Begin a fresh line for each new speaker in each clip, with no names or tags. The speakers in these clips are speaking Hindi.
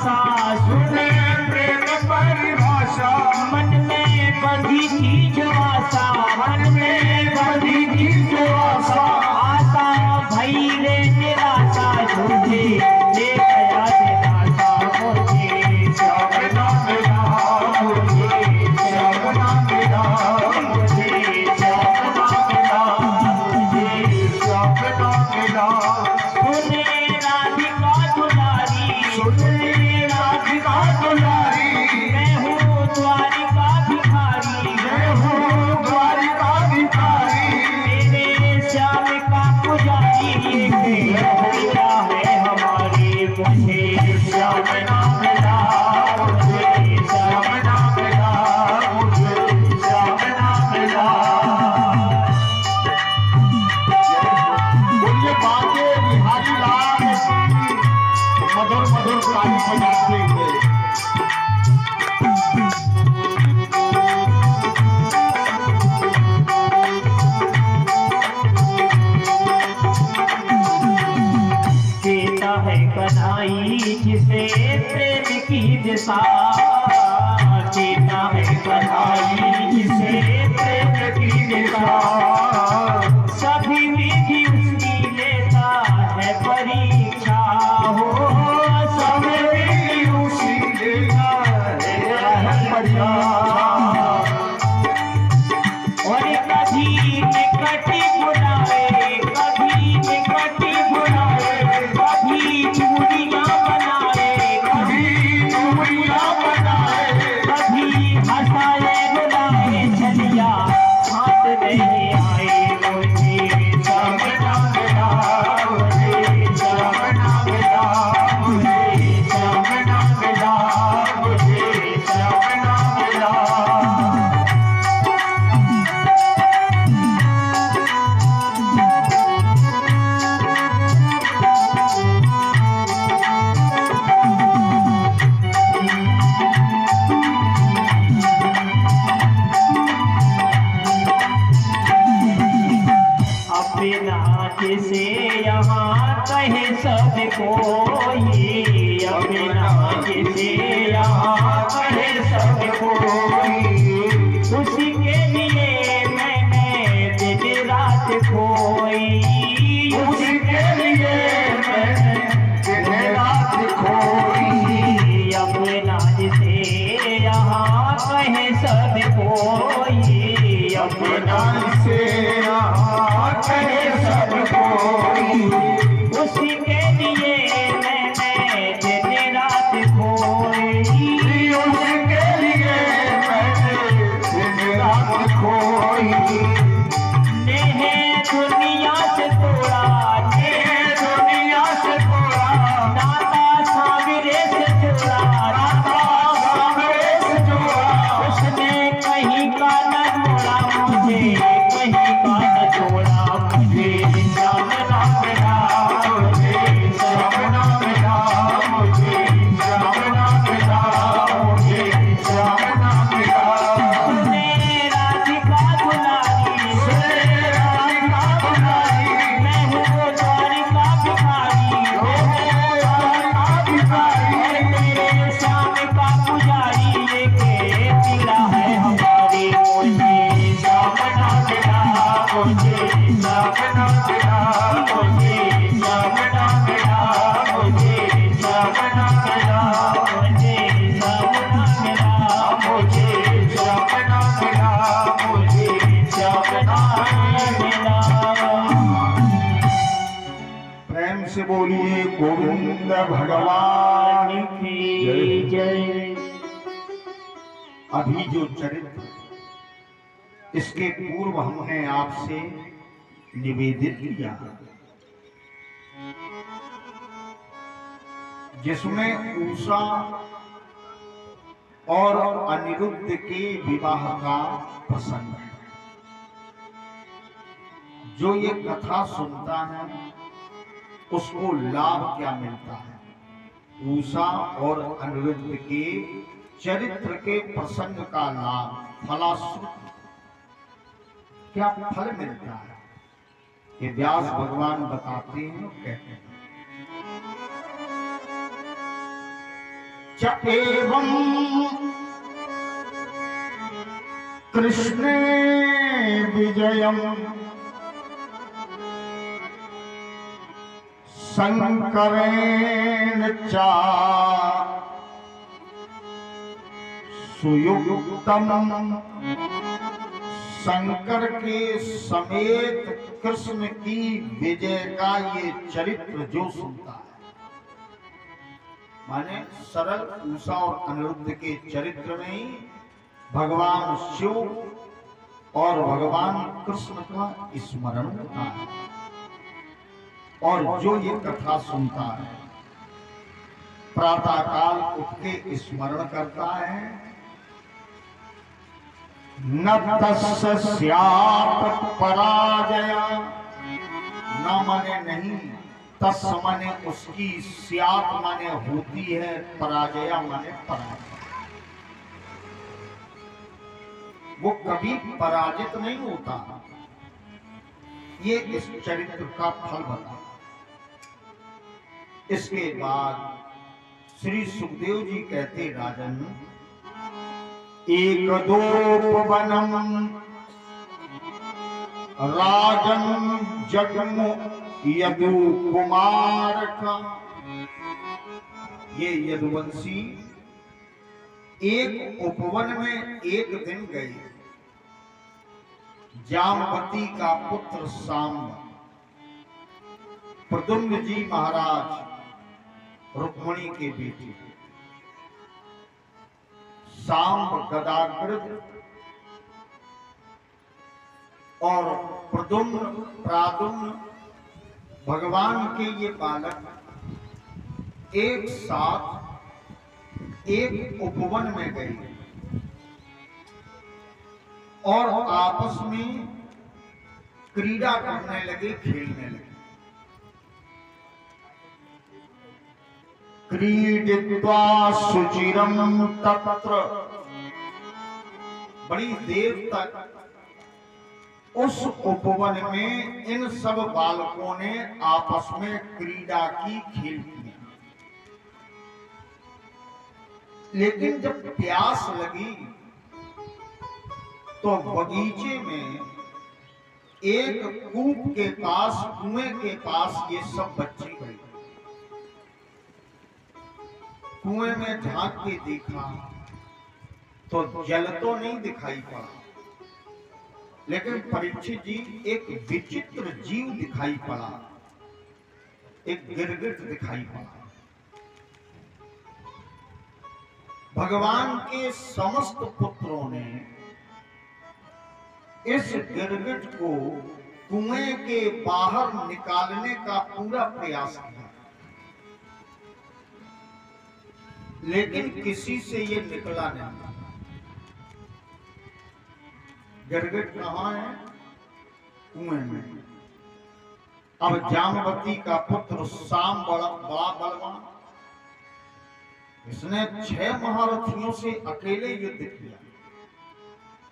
आशा, सुने प्रेम परिभाषा, मन में बंधी थी जो आशा, मन में बंधी थी जो आशा, आशा भई रे निराशा, झूठे ले गया दिलासा मुझे, श्याम ना मिला मुझे, श्याम ना मिला मुझे, श्याम ना मिला मुझे, श्याम ना मिला। सुने राधिका दुलारी, सुने राधिका दुलारी, मैं हूँ द्वारिका भिखारी, मैं हूँ द्वारिका भिखारी, मेरे श्याम का पुजारी, ये मेरा है हमारी, मुझे श्याम ना मिला मुझे, श्याम ना मिला मुझे, श्याम ना मिला।
बोलिए बाजे बिहारी लाल मधुर मधुर ताली बजाते हुए।
देता है कन्हई जिसे प्रेम की दिशा, देता है कन्हई जिसे प्रेम की दिशा, सभी विधि उसकी लेता है परीक्षा हो, सभी विधि उसकी लेता है परीक्षा, और कभी निकट बुलाए, कभी निकट बुलाए, कभी चूड़ियां बनाए, कभी चूड़ियां बनाए, कभी हंसाए रुलाए, चलिया हाथ नहीं आए मुझे, श्याम ना मिला मुझे, श्याम ना मिला मुझे, श्याम ना मिला मुझे, श्याम ना मिला। अपने नाच से यहाँ कहे सब कोई, अपने नाच से यहाँ कहे सब कोई, उसी के लिए मैंने दिन रात खोई, उसी के लिए मैंने दिन रात खोई, अपने नाच से यहाँ कहे सब कोई, अपने नाच से यहाँ कहे सब कोई, उसी के लिए मैंने दिन रात खोई, उसी के लिए मैंने दिन रात खोई। नेह दुनिया से तोड़ा, नेह दुनिया से तोड़ा, नाता सावरे से जोड़ा, नाता सावरे से जोड़ा, उसने कहीं का न जोड़ा मुझे, कहीं का न जोड़ा मुझे, श्याम ना मिला मुझे, श्याम ना मिला मुझे, श्याम ना मिला मुझे, श्याम ना मिला। सुने राधिका दुलारी, सुने राधिका दुलारी, मैं हूँ द्वारिका भिखारी, मैं हूँ द्वारिका भिखारी, मेरे श्याम का पुजारी, ये मेरा है हमारी, मुझे श्याम ना मिला मुझे, श्याम ना मिला मुझे, श्याम ना मिला मुझे, श्याम ना मिला मुझे, श्याम ना मिला मुझे, श्याम ना मिला मुझे, श्याम ना मिला।
प्रेम से बोलिए गोविंद भगवान
की जय।
अभी जो चरित्र इसके पूर्व हमने आपसे निवेदित किया, जिसमें उषा और अनिरुद्ध के विवाह का प्रसंग है। जो ये कथा सुनता है उसको लाभ क्या मिलता है? उषा और अनिरुद्ध के चरित्र के प्रसंग का लाभ, फलाश्रुति क्या फल मिलता है, ये व्यास भगवान बताते हैं और कहते हैं। च एवं कृष्णे विजयम शंकरेण चा सुयुक्तम। शंकर के समेत कृष्ण की विजय का ये चरित्र जो सुनता है, माने सरल उषा और अनिरुद्ध के चरित्र में ही भगवान शिव और भगवान कृष्ण का स्मरण होता है। और जो ये कथा सुनता है, प्रातः काल उठ के स्मरण करता है, न तस्य स्यात् पराजय, न माने नहीं, तस् माने उसकी, स्यात् माने होती है, पराजय माने पराजय। वो कभी पराजित नहीं होता। ये इस चरित्र का फल बता। इसके बाद श्री सुखदेव जी कहते, राजन एकदोपवनम राजन जगमु यदु कुमार का। ये यदुवंशी एक उपवन में एक दिन गए। जामवती का पुत्र सांब, प्रद्युम्न जी महाराज रुक्मिणी के बेटे, सांब गदाकृत और प्रद्युम्न प्रादुम्न भगवान के ये बालक एक साथ एक उपवन में गए और आपस में क्रीड़ा करने लगे, खेलने लगे। क्रीडित्वा सुचिरम तत्र, बड़ी देर तक उस उपवन में इन सब बालकों ने आपस में क्रीड़ा की, खेल किया। लेकिन जब प्यास लगी तो बगीचे में एक कूप के पास, कुएं के पास ये सब बच्चे गए। कुएं में झांक के देखा तो जल तो नहीं दिखाई पड़ा, लेकिन परीक्षित जी एक विचित्र जीव दिखाई पड़ा, एक गिरगिट दिखाई पड़ा। भगवान के समस्त पुत्रों ने इस गिरगिट को कुएं के बाहर निकालने का पूरा प्रयास किया, लेकिन किसी से ये निकला नहीं। गिरगिट कहाँ है? कुएं में। अब जामवती का पुत्र सांब बड़ा बलवान, इसने 6 महारथियों से अकेले युद्ध किया,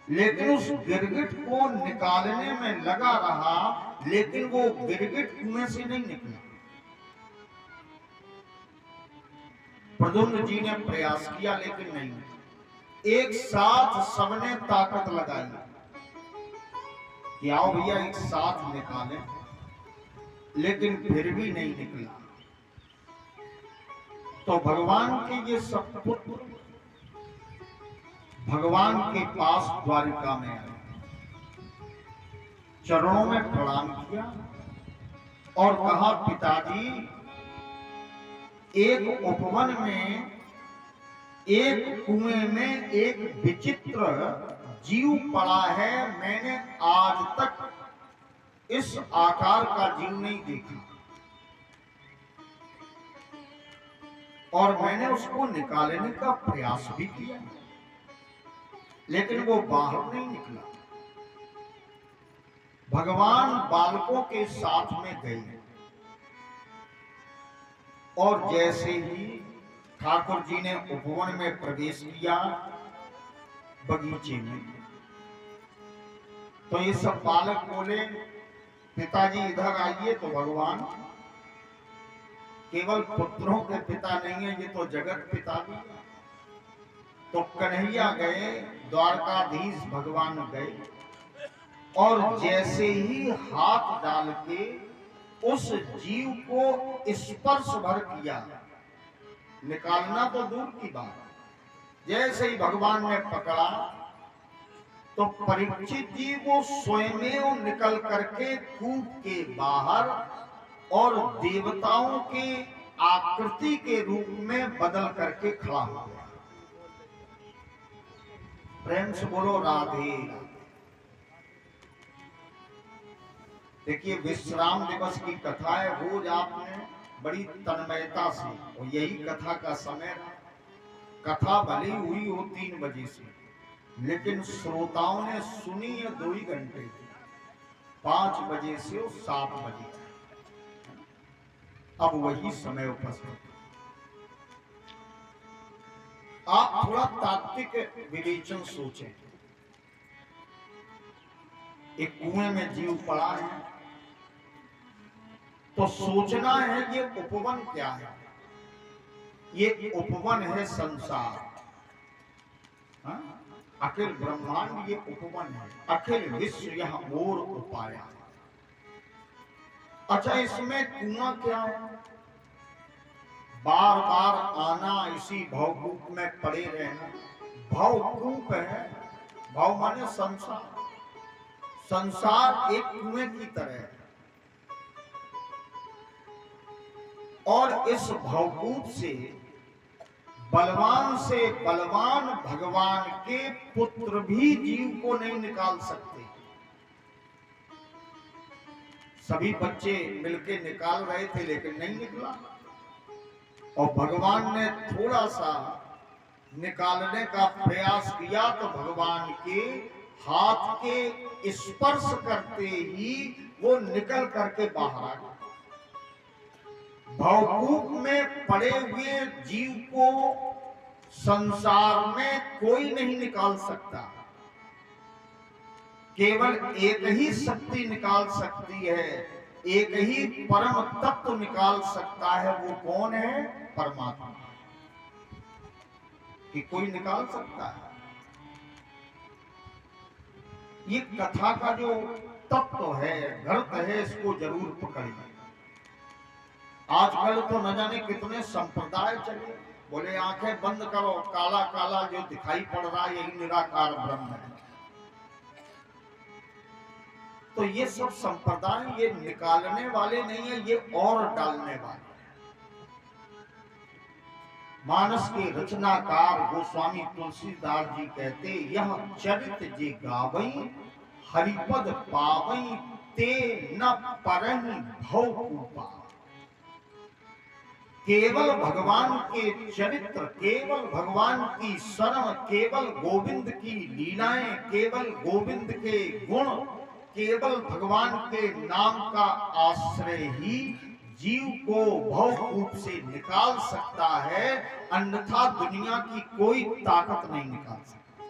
लेकिन उस गिरगिट को निकालने में लगा रहा, लेकिन वो गिरगिट कुएं से नहीं निकला। प्रद्युम्न जी ने प्रयास किया, लेकिन नहीं। एक साथ सबने ताकत लगाई कि आओ भैया एक साथ निकालें, लेकिन फिर भी नहीं निकला। तो भगवान के ये सब पुत्र भगवान के पास द्वारिका में आए, चरणों में प्रणाम किया और कहा, पिताजी एक उपवन में एक कुएं में एक विचित्र जीव पड़ा है, मैंने आज तक इस आकार का जीव नहीं देखा और मैंने उसको निकालने का प्रयास भी किया, लेकिन वो बाहर नहीं निकला। भगवान बालकों के साथ में गए और जैसे ही ठाकुर जी ने उपवन में प्रवेश किया, बगीचे में, तो ये सब बालक बोले, पिताजी इधर आइए। तो भगवान केवल पुत्रों के पिता नहीं है, ये तो जगत पिता भी है। तो कन्हैया गए, द्वारकाधीश भगवान गए, और जैसे ही हाथ डाल के उस जीव को स्पर्श भर किया, निकालना तो दूर की बात, जैसे ही भगवान ने पकड़ा तो परीक्षित जी वो स्वयं निकल करके कूप के बाहर और देवताओं के आकृति के रूप में बदल करके खड़ा हो गया। प्रेम से बोलो राधे। देखिए, विश्राम दिवस की कथा है, रोज आपने बड़ी तन्मयता से, और यही कथा का समय, कथा भले हुई हो 3 बजे से, लेकिन श्रोताओं ने सुनी है 2 ही घंटे, 5 बजे से और 7 बजे। अब वही समय उपस्थित। आप थोड़ा तात्विक विवेचन सोचें। एक कुएं में जीव पड़ा है, तो सोचना है ये उपवन क्या है। ये उपवन है संसार, हाँ? अखिल ब्रह्मांड ये उपवन है, अखिल विश्व यह मोर उपाया। अच्छा, इसमें कुआं क्या है? बार बार आना, इसी भवकूप में पड़े रहना, भवकूप है। भव माने संसार, संसार एक कुएं की तरह है। और इस भवकूप से बलवान भगवान के पुत्र भी जीव को नहीं निकाल सकते। सभी बच्चे मिलके निकाल रहे थे, लेकिन नहीं निकला, और भगवान ने थोड़ा सा निकालने का प्रयास किया तो भगवान के हाथ के स्पर्श करते ही वो निकल करके बाहर आ गया। भवकूप में पड़े हुए जीव को संसार में कोई नहीं निकाल सकता, केवल एक ही शक्ति निकाल सकती है, एक ही परम तत्व निकाल सकता है। वो कौन है? परमात्मा। कि कोई निकाल सकता है? ये कथा का जो तत्व है, गर्त है, इसको जरूर पकड़िए। आजकल तो न जाने कितने संप्रदाय चले, बोले आंखें बंद करो, काला काला जो दिखाई पड़ रहा है यही निराकार ब्रह्म है। तो ये सब संप्रदाय ये निकालने वाले नहीं है, ये और डालने वाले। मानस के रचनाकार गोस्वामी तुलसीदास जी कहते, यह चरित जे गावई हरिपद पावई ते न परहि भवकूपा। केवल भगवान के चरित्र, केवल भगवान की शरण, केवल गोविंद की लीलाएं, केवल गोविंद के गुण, केवल भगवान के नाम का आश्रय ही जीव को भवकूप से निकाल सकता है, अन्यथा दुनिया की कोई ताकत नहीं निकाल सकती।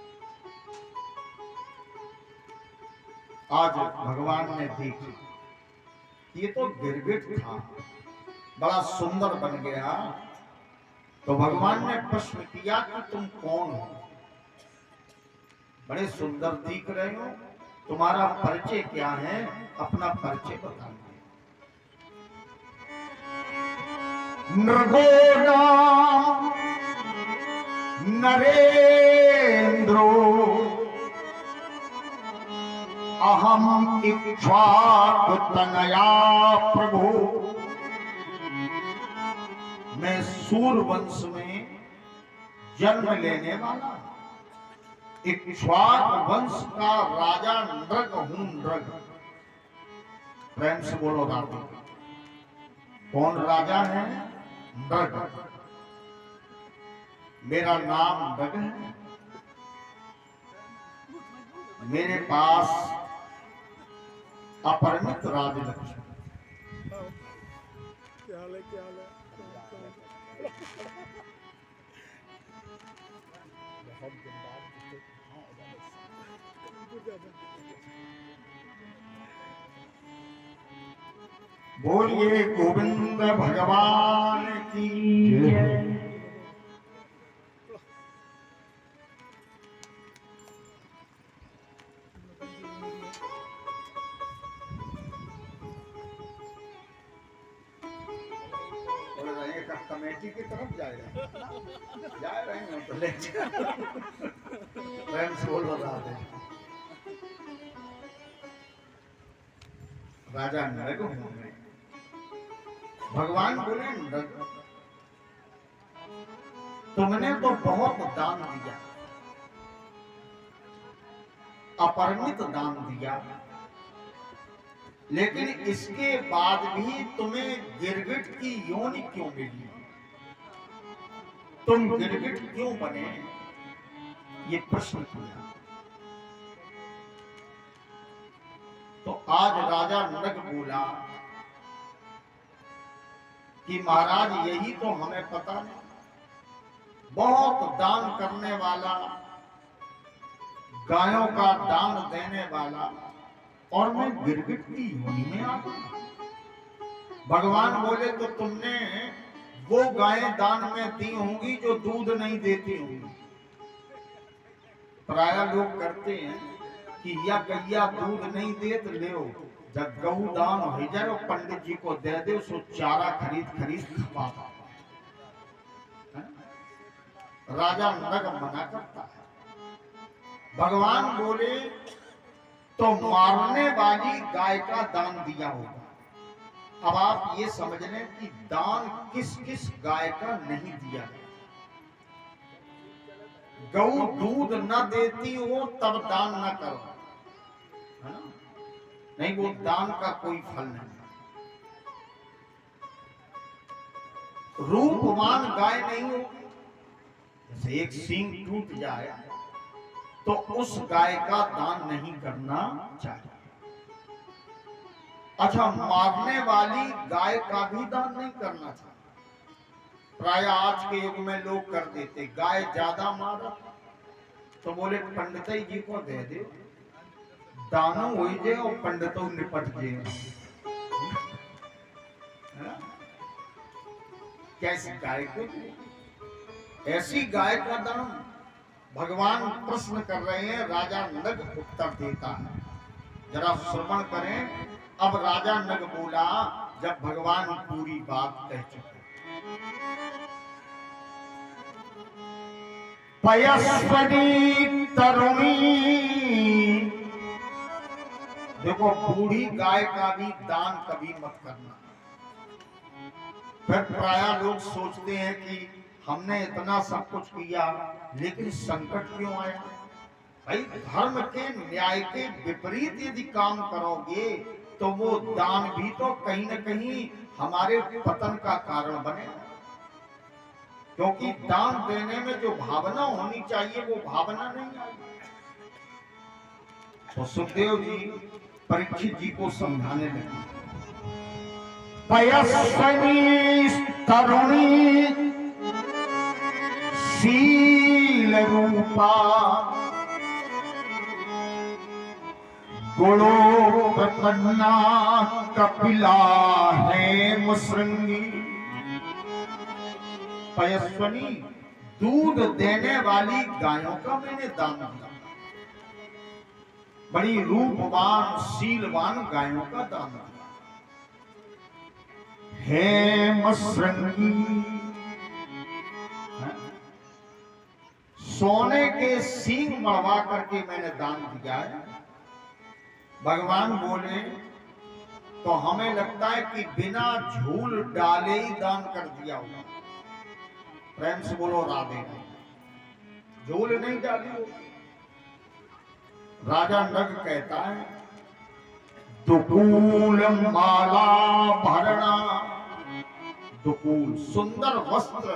आज भगवान ने देखा, ये तो गिरगिट था, बड़ा सुंदर बन गया, तो भगवान ने प्रश्न किया कि तुम कौन हो? बड़े सुंदर दिख रहे हो, तुम्हारा परिचय क्या है? अपना परिचय बताइए। नृगोनाम नरेंद्रो अहम इक्ष्वाकुतनया प्रभु। मैं सूर्यवंश में जन्म लेने वाला इक्ष्वाक वंश का राजा नृग हूं। नृग, प्रेम से बोलो राधे। कौन राजा है? नृग। मेरा नाम नृग है। मेरे पास अपरिमित राजलक्ष्मी।
क्या हाल है, क्या हाल है? बहुत दिन बाद
बोलिए गोविंद भगवान की
जय।
बोल रहे हैं कि कमेटी की तरफ जाएगा, जा रहे हैं तो ले प्रेम से बोल बता दे। राजा नरक होंगे, भगवान बोले नरक तुमने तो बहुत दान दिया, अपरिमित दान दिया, लेकिन इसके बाद भी तुम्हें गिरगिट की योनि क्यों मिली? तुम गिरगिट क्यों बने? ये प्रश्न किया। तो आज राजा नरक बोला कि महाराज यही तो हमें पता नहीं, बहुत दान करने वाला, गायों का दान देने वाला, और मैं गिरगिट की योनि में आ गया। भगवान बोले तो तुमने वो गायें दान में दी होंगी जो दूध नहीं देती होंगी। प्राय लोग करते हैं कि या गैया दूध नहीं दे तो ले, जब गऊ दान हो जाए और पंडित जी को दे दे, सो चारा खरीद खरीद खपा। राजा नरक मना करता है। भगवान बोले तो मारने वाली गाय का दान दिया होगा। अब आप ये समझ लें कि दान किस किस गाय का नहीं दिया गया। गऊ दूध न देती हो तब दान न करो, है ना? नहीं, वो दान का कोई फल नहीं। रूपवान गाय नहीं हो, जैसे एक सींग टूट जाए तो उस गाय का दान नहीं करना चाहिए। अच्छा, मारने वाली गाय का भी दान नहीं करना चाहिए। प्राय आज के युग में लोग कर देते, गाय ज्यादा मारा तो बोले पंडित जी को दे दे, दानो हो जाए और पंडितों निपट जाए। कैसी गाय को? ऐसी गाय का दान? भगवान प्रश्न कर रहे हैं, राजा नग उत्तर देता है। जरा श्रवण करें। अब राजा नग बोला, जब भगवान पूरी बात कह चुके। पयस्वनी तरुणी, देखो बूढ़ी गाय का भी दान कभी मत करना। फिर प्राय लोग सोचते हैं कि हमने इतना सब कुछ किया लेकिन संकट क्यों आया? भाई, धर्म के न्याय के विपरीत यदि काम करोगे तो वो दान भी तो कहीं न कहीं हमारे पतन का कारण बनेगा। क्योंकि दान देने में जो भावना होनी चाहिए वो भावना नहीं आई। तो सुखदेव जी परीक्षित जी को समझाने लगे। पयस्वनी तरुणी शील रूपा, गुणोपपन्ना कपिला है मुसृंगी। पयस्वनी, दूध देने वाली गायों का मैंने दान दिया। बड़ी रूपवान शीलवान गायों का दान दिया। हे मुसृंगी, सोने के सींग मड़वा करके मैंने दान दिया है। भगवान बोले तो हमें लगता है कि बिना झूल डाले ही दान कर दिया होगा। प्रेम से बोलो राधे। झूल नहीं डाली हो। राजा नग कहता है, दुकूल माला भरणा, दुकूल सुंदर वस्त्र,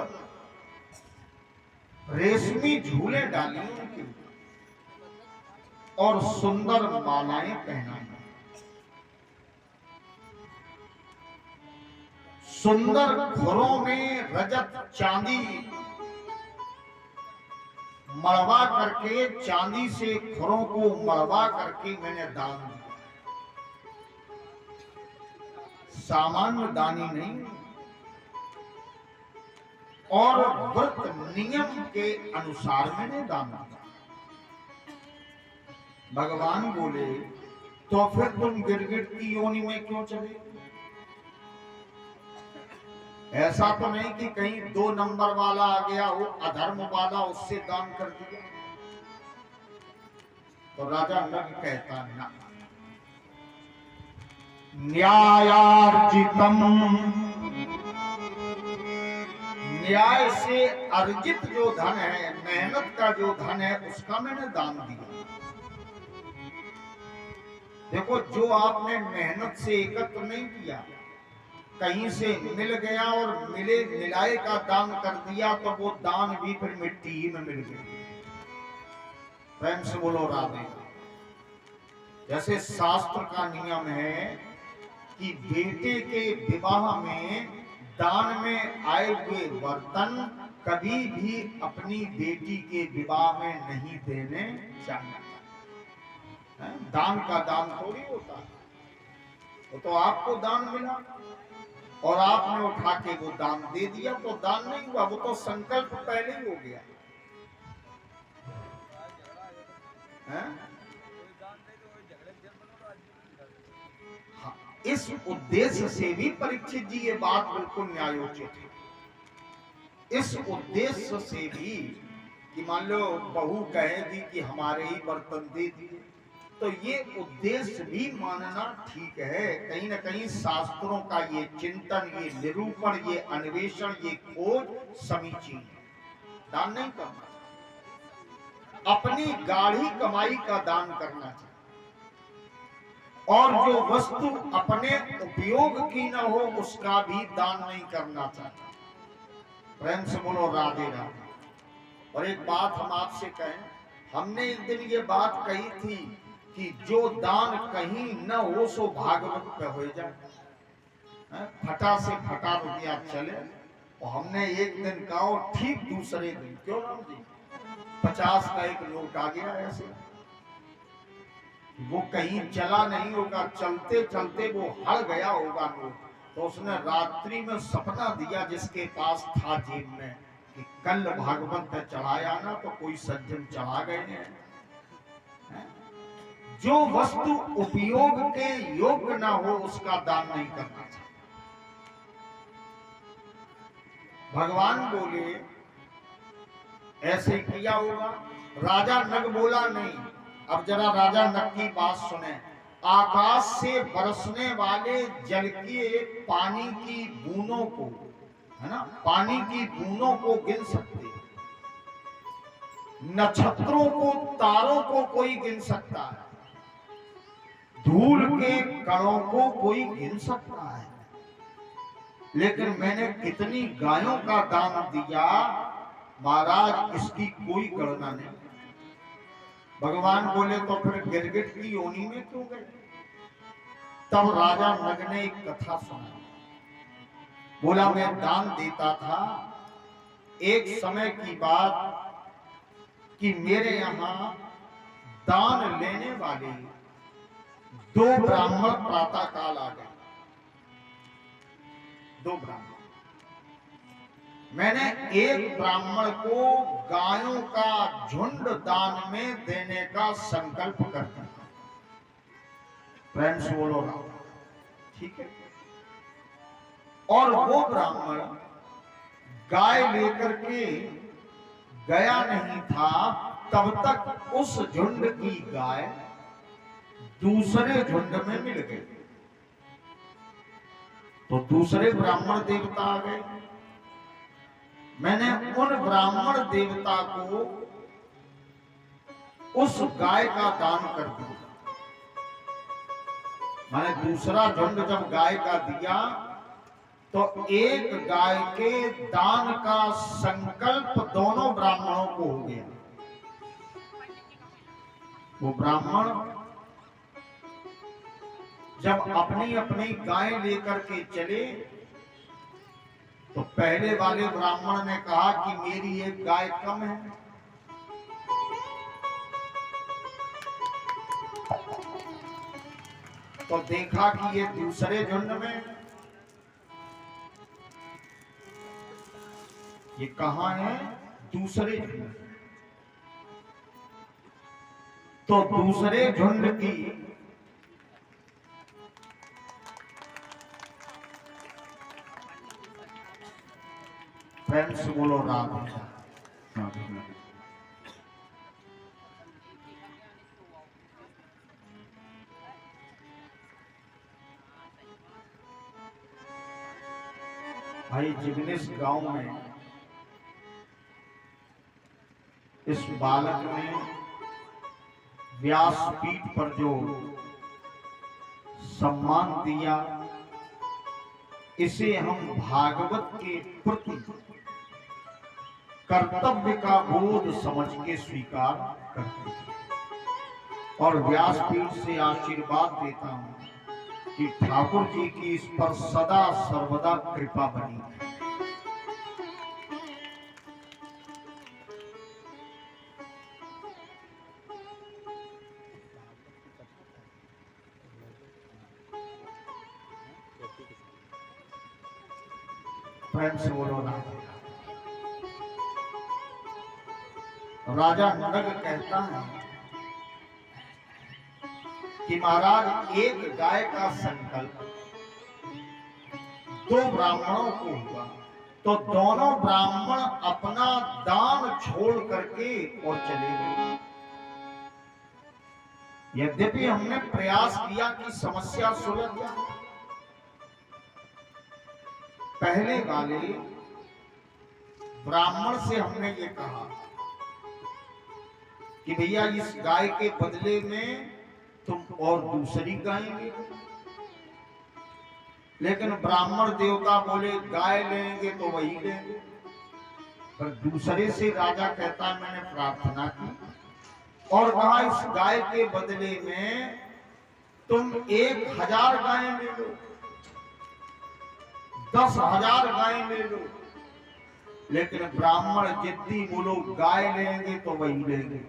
रेशमी झूले डाली उनके और सुंदर मालाएं पहनाई, सुंदर घरों में रजत चांदी मड़वा करके, चांदी से घरों को मड़वा करके मैंने दान दिया। सामान्य दानी नहीं, और व्रत नियम के अनुसार मैंने दान दिया। भगवान बोले तो फिर तुम गिरगिट की योनि में क्यों चले? ऐसा तो नहीं कि कहीं 2 नंबर वाला आ गया हो, अधर्म वाला, उससे दान कर दिया। तो राजा नग कहता ना, न्यायार्जितम, न्याय से अर्जित जो धन है, मेहनत का जो धन है, उसका मैंने दान दिया। देखो, जो आपने मेहनत से एकत्र नहीं किया, कहीं से मिल गया और मिलाए का दान कर दिया, तो वो दान भी फिर मिट्टी ही में मिल गई। प्रेम से बोलो राधे। जैसे शास्त्र का नियम है कि बेटे के विवाह में दान में आए हुए बर्तन कभी भी अपनी बेटी के विवाह में नहीं देने चाहिए। दान का दान थोड़ी होता है, वो तो आपको दान मिला और आपने उठा के वो दान दे दिया, तो दान नहीं हुआ, वो तो संकल्प पहले ही हो गया है? हाँ, इस उद्देश्य से भी परीक्षित जी ये बात बिल्कुल न्यायोचित है। इस उद्देश्य से भी कि मान लो बहू कहेगी कि हमारे ही बर्तन दे दिए, तो ये उद्देश्य भी मानना ठीक है। कहीं ना कहीं शास्त्रों का ये चिंतन, ये निरूपण, ये अन्वेषण, ये खोज समीचीन है। दान नहीं करना, अपनी गाढ़ी कमाई का दान करना चाहिए, और जो वस्तु अपने उपयोग की न हो उसका भी दान नहीं करना चाहिए। प्रेम से बोलो राधे राधे। और एक बात हम आपसे कहें, हमने एक दिन ये बात कही थी कि जो दान कहीं न हो सो भागवत पे हो जाए, फटा से फटा रुपया चले। और हमने एक दिन कहा, ठीक दूसरे दिन, क्यों राम जी, 50 का एक नोट आ गया ऐसे, वो कहीं चला नहीं होगा, चलते चलते वो हड़ गया होगा नोट। तो उसने रात्रि में सपना दिया जिसके पास था जेब में कि कल भागवत पे चढ़ाया ना तो कोई सज्जन चढ़ा गए हैं। जो वस्तु उपयोग के योग्य ना हो उसका दान नहीं करना चाहिए। भगवान बोले ऐसे किया होगा। राजा नग बोला नहीं। अब जरा राजा नग की बात सुने। आकाश से बरसने वाले जल के पानी की बूंदों को, है ना, पानी की बूंदों को गिन सकते, नक्षत्रों को, तारों को कोई गिन सकता है, धूल के कणों को कोई गिन सकता है, लेकिन मैंने कितनी गायों का दान दिया महाराज, इसकी कोई गणना नहीं। भगवान बोले तो फिर गिरगिट की योनि में क्यों गए? तब राजा नग ने एक कथा सुना। बोला मैं दान देता था, एक समय की बात कि मेरे यहां दान लेने वाले 2 ब्राह्मण प्रातः काल आ गए। 2 ब्राह्मण। मैंने एक ब्राह्मण को गायों का झुंड दान में देने का संकल्प कर दिया। प्रेम से बोलो ना, ठीक है। और वो ब्राह्मण गाय लेकर के गया नहीं था, तब तक उस झुंड की गाय दूसरे झुंड में मिल गई। तो दूसरे ब्राह्मण देवता आ गए। मैंने उन ब्राह्मण देवता को उस गाय का दान कर दिया। मैंने दूसरा झुंड जब गाय का दिया तो एक गाय के दान का संकल्प दोनों ब्राह्मणों को हो गया। वो ब्राह्मण जब अपनी अपनी गाय लेकर के चले तो पहले वाले ब्राह्मण ने कहा कि मेरी एक गाय कम है। तो देखा कि ये दूसरे झुंड में ये कहां है? दूसरे झुंड। तो दूसरे झुंड की फ्रेंड्स बोलो राधे। भाई जिग्नेश गांव में इस बालक ने व्यासपीठ पर जो सम्मान दिया, इसे हम भागवत के प्रति कर्तव्य का बोध समझ के स्वीकार करते हैं और व्यासपीठ से आशीर्वाद देता हूं कि ठाकुर जी की इस पर सदा सर्वदा कृपा बनी है। प्रेम से बोलो ना। राजा नग कहता है कि महाराज एक गाय का संकल्प दो ब्राह्मणों को हुआ, तो दोनों ब्राह्मण अपना दान छोड़ करके और चले गए। यद्यपि हमने प्रयास किया कि समस्या सुलझ जाए, पहले वाले ब्राह्मण से हमने ये कहा कि भैया इस गाय के बदले में तुम और दूसरी गाय ले। लेकिन ब्राह्मण देवता बोले गाय लेंगे तो वही लेंगे। पर दूसरे से राजा कहता मैंने प्रार्थना की और कहा इस गाय के बदले में तुम 1000 गाय ले लो, 10,000 गाय ले लो। लेकिन ब्राह्मण जिद्दी बोलो गाय लेंगे तो वही लेंगे।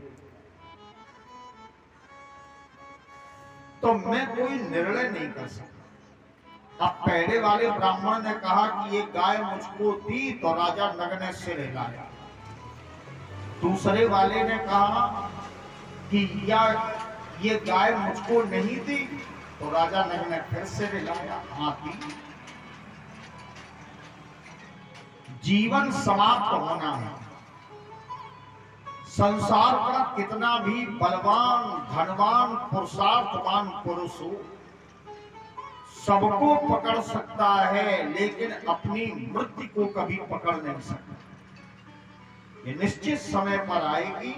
तो मैं कोई निर्णय नहीं कर सकता। अब पहले वाले ब्राह्मण ने कहा कि ये गाय मुझको दी, तो राजा नग ने सिर हिलाया। दूसरे वाले ने कहा कि या ये गाय मुझको नहीं दी, तो राजा नग ने फिर सिर हिलाया। हाँ दी। जीवन समाप्त होना है। संसार का कितना भी बलवान धनवान पुरुषार्थवान पुरुष हो, सबको पकड़ सकता है, लेकिन अपनी मृत्यु को कभी पकड़ नहीं सकता। ये निश्चित समय पर आएगी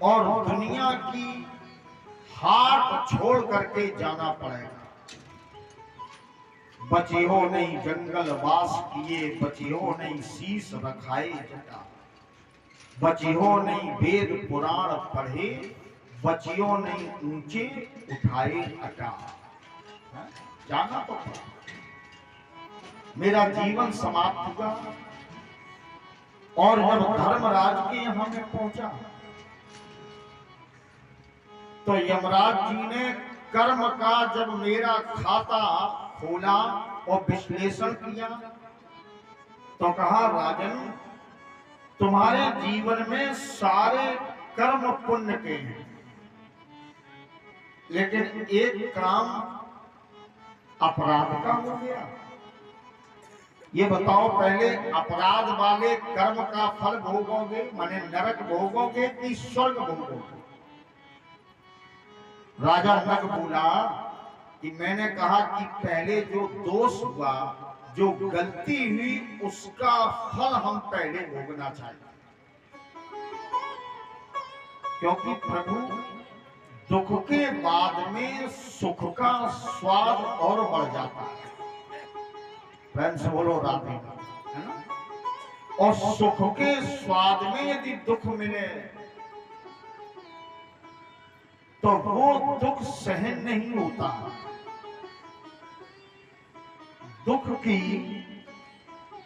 और दुनिया की हाट छोड़ करके जाना पड़ेगा। बचे हो नहीं जंगल वास किए, बचे हो नहीं शीश रखाए जटा, बचे हो नहीं वेद पुराण पढ़े, बचियो नहीं ऊंचे उठाए अटा। जाना तो मेरा जीवन समाप्त हुआ और जब धर्मराज के यहां में पहुंचा तो यमराज जी ने कर्म का जब मेरा खाता खोला और विश्लेषण किया तो कहा राजन तुम्हारे जीवन में सारे कर्म पुण्य के हैं, लेकिन एक काम अपराध का हो गया। ये बताओ पहले अपराध वाले कर्म का फल भोगोगे, माने नरक भोगोगे कि स्वर्ग भोगोगे? राजा नग बोला कि मैंने कहा कि पहले जो दोष हुआ, जो गलती हुई, उसका फल हम पहले भोगना चाहिए, क्योंकि प्रभु दुख के बाद में सुख का स्वाद और बढ़ जाता है। प्रेम से बोलो राधे, है ना? और सुख के स्वाद में यदि दुख मिले तो वो दुख सहन नहीं होता। दुख की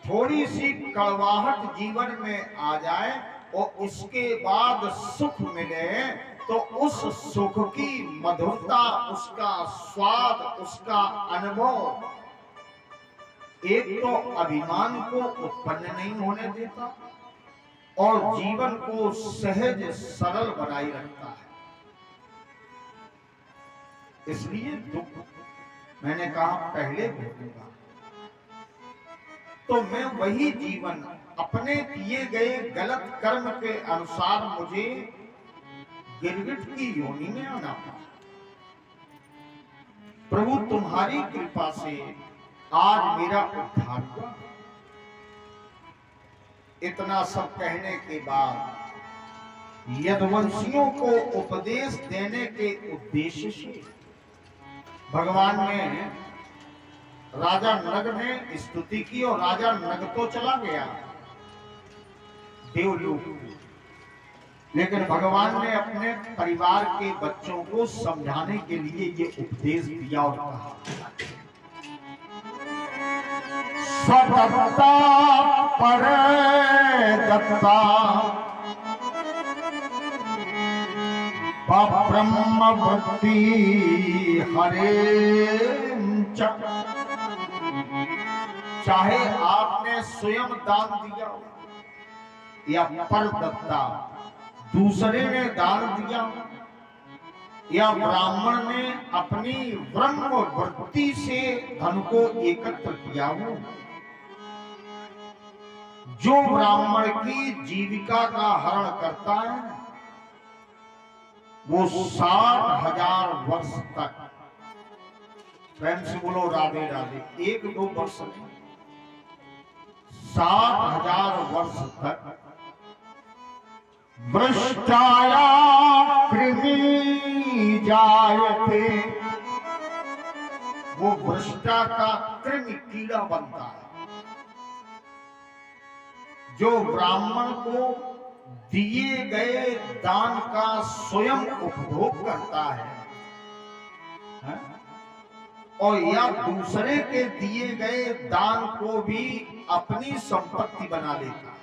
थोड़ी सी कड़वाहट जीवन में आ जाए और उसके बाद सुख मिले तो उस सुख की मधुरता, उसका स्वाद, उसका अनुभव एक तो अभिमान को उत्पन्न नहीं होने देता और जीवन को सहज सरल बनाए रखता है। इसलिए दुख मैंने कहा पहले भोगूंगा, तो मैं वही जीवन अपने किए गए गलत कर्म के अनुसार मुझे गिरगिट की योनि में आना पड़ा। प्रभु तुम्हारी कृपा से आज मेरा उद्धार हुआ। इतना सब कहने के बाद यदुवंशियों को उपदेश देने के उद्देश्य से भगवान ने राजा नग ने स्तुति की और राजा नग तो चला गया देवलोक, लेकिन भगवान ने अपने परिवार के बच्चों को समझाने के लिए ये उपदेश दिया और कहा, सदत्ता पर दत्ता ब्रह्मवृत्ति हरे। चाहे आपने स्वयं दान दिया या पर दत्ता दूसरे ने दान दिया या ब्राह्मण ने अपनी ब्रह्म वृत्ति से धन को एकत्र किया हो, जो ब्राह्मण की जीविका का हरण करता है वो 60,000 वर्ष तक, प्रेम से बोलो राधे राधे, 1-2 वर्ष नहीं, 60,000 वर्ष तक भ्रष्टाया कृमि जायते, वो भ्रष्टा का कृमि कीड़ा बनता है। जो ब्राह्मण को दिए गए दान का स्वयं उपभोग करता है और या दूसरे के दिए गए दान को भी अपनी संपत्ति बना लेता है।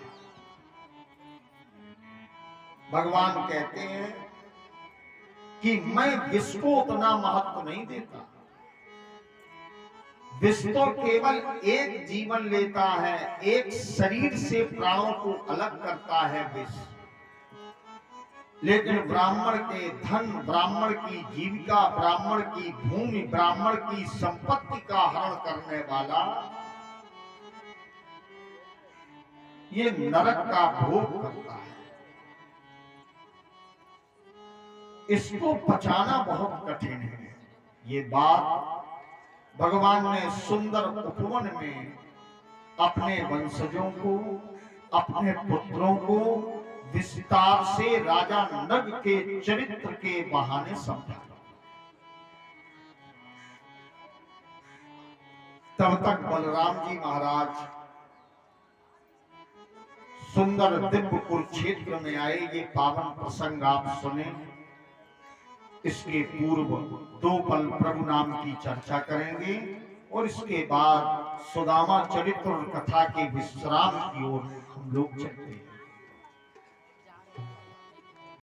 भगवान कहते हैं कि मैं विश्व को उतना महत्व नहीं देता। विश्व तो केवल एक जीवन लेता है, एक शरीर से प्राणों को अलग करता है विश्व, लेकिन ब्राह्मण के धन, ब्राह्मण की जीविका, ब्राह्मण की भूमि, ब्राह्मण की संपत्ति का हरण करने वाला ये नरक का भोग करता है। इसको बचाना बहुत कठिन है। ये बात भगवान ने सुंदर उपवन में अपने वंशजों को, अपने पुत्रों को विस्तार से राजा नग के चरित्र के बहाने समझा। तब तक बलराम जी महाराज सुंदर दिव्य कुरुक्षेत्र में आए। ये पावन प्रसंग आप सुने। इसके पूर्व 2 पल प्रभु नाम की चर्चा करेंगे और इसके बाद सुदामा चरित्र और कथा के विश्राम की ओर हम लोग चलते हैं।